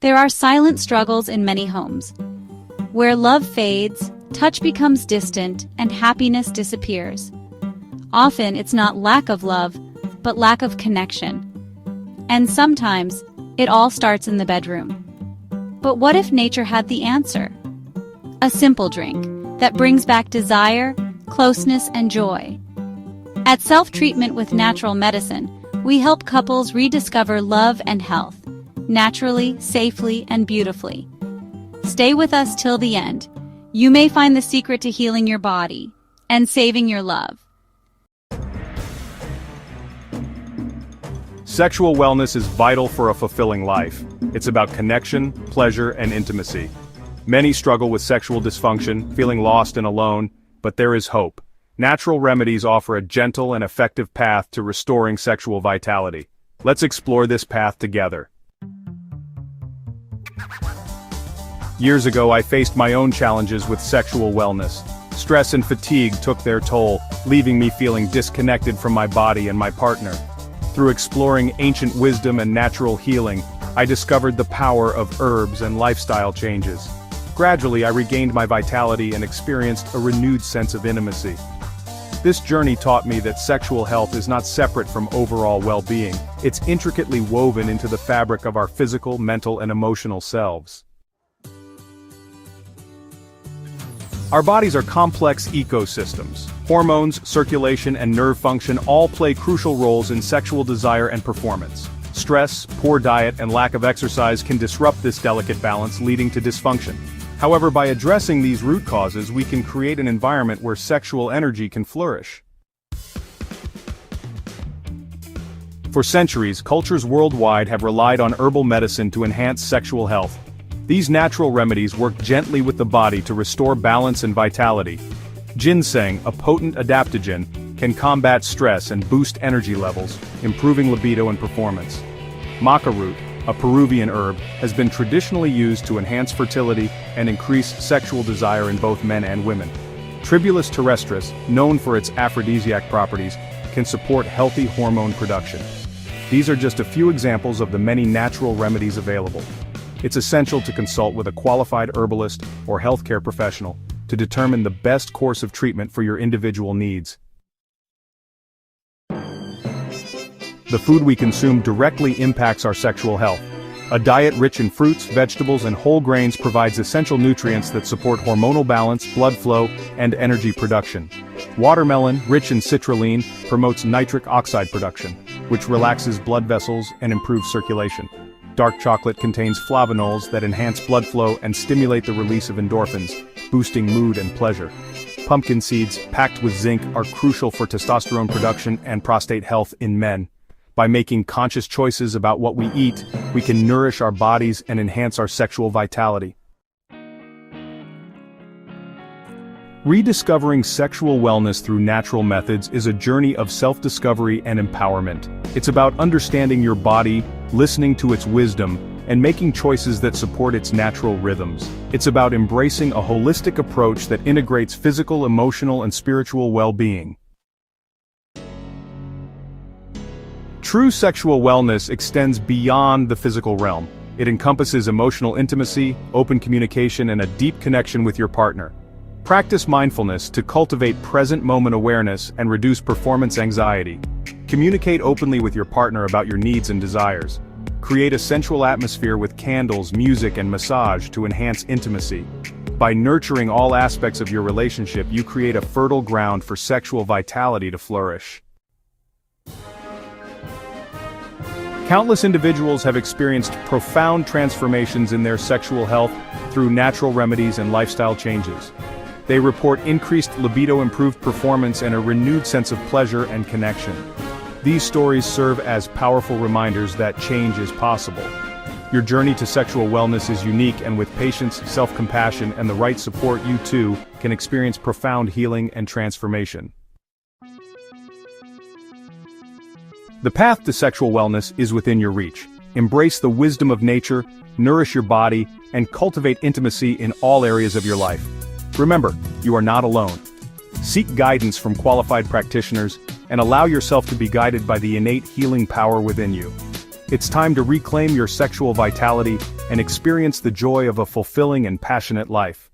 There are silent struggles in many homes, where love fades, touch becomes distant, and happiness disappears. Often it's not lack of love, but lack of connection. And sometimes, it all starts in the bedroom. But what if nature had the answer? A simple drink that brings back desire, closeness, and joy. At Self-Treatment with Natural Medicine, we help couples rediscover love and health, naturally, safely, and beautifully. Stay with us till the end. You may find the secret to healing your body and saving your love. Sexual wellness is vital for a fulfilling life. It's about connection, pleasure, and intimacy. Many struggle with sexual dysfunction, feeling lost and alone, but there is hope. Natural remedies offer a gentle and effective path to restoring sexual vitality. Let's explore this path together. Years ago, I faced my own challenges with sexual wellness. Stress and fatigue took their toll, leaving me feeling disconnected from my body and my partner. Through exploring ancient wisdom and natural healing, I discovered the power of herbs and lifestyle changes. Gradually, I regained my vitality and experienced a renewed sense of intimacy. This journey taught me that sexual health is not separate from overall well-being. It's intricately woven into the fabric of our physical, mental, and emotional selves. Our bodies are complex ecosystems. Hormones, circulation, and nerve function all play crucial roles in sexual desire and performance. Stress, poor diet, and lack of exercise can disrupt this delicate balance, leading to dysfunction. However, by addressing these root causes, we can create an environment where sexual energy can flourish. For centuries, cultures worldwide have relied on herbal medicine to enhance sexual health. These natural remedies work gently with the body to restore balance and vitality. Ginseng, a potent adaptogen, can combat stress and boost energy levels, improving libido and performance. Maca root, a Peruvian herb, has been traditionally used to enhance fertility and increase sexual desire in both men and women. Tribulus terrestris, known for its aphrodisiac properties, can support healthy hormone production. These are just a few examples of the many natural remedies available. It's essential to consult with a qualified herbalist or healthcare professional to determine the best course of treatment for your individual needs. The food we consume directly impacts our sexual health. A diet rich in fruits, vegetables, and whole grains provides essential nutrients that support hormonal balance, blood flow, and energy production. Watermelon, rich in citrulline, promotes nitric oxide production, which relaxes blood vessels and improves circulation. Dark chocolate contains flavonols that enhance blood flow and stimulate the release of endorphins, boosting mood and pleasure. Pumpkin seeds, packed with zinc, are crucial for testosterone production and prostate health in men. By making conscious choices about what we eat, we can nourish our bodies and enhance our sexual vitality. Rediscovering sexual wellness through natural methods is a journey of self-discovery and empowerment. It's about understanding your body, listening to its wisdom, and making choices that support its natural rhythms. It's about embracing a holistic approach that integrates physical, emotional, and spiritual well-being. True sexual wellness extends beyond the physical realm. It encompasses emotional intimacy, open communication, and a deep connection with your partner. Practice mindfulness to cultivate present-moment awareness and reduce performance anxiety. Communicate openly with your partner about your needs and desires. Create a sensual atmosphere with candles, music, and massage to enhance intimacy. By nurturing all aspects of your relationship, you create a fertile ground for sexual vitality to flourish. Countless individuals have experienced profound transformations in their sexual health through natural remedies and lifestyle changes. They report increased libido, improved performance, and a renewed sense of pleasure and connection. These stories serve as powerful reminders that change is possible. Your journey to sexual wellness is unique, and with patience, self-compassion, and the right support, you too can experience profound healing and transformation. The path to sexual wellness is within your reach. Embrace the wisdom of nature, nourish your body, and cultivate intimacy in all areas of your life. Remember, you are not alone. Seek guidance from qualified practitioners and allow yourself to be guided by the innate healing power within you. It's time to reclaim your sexual vitality and experience the joy of a fulfilling and passionate life.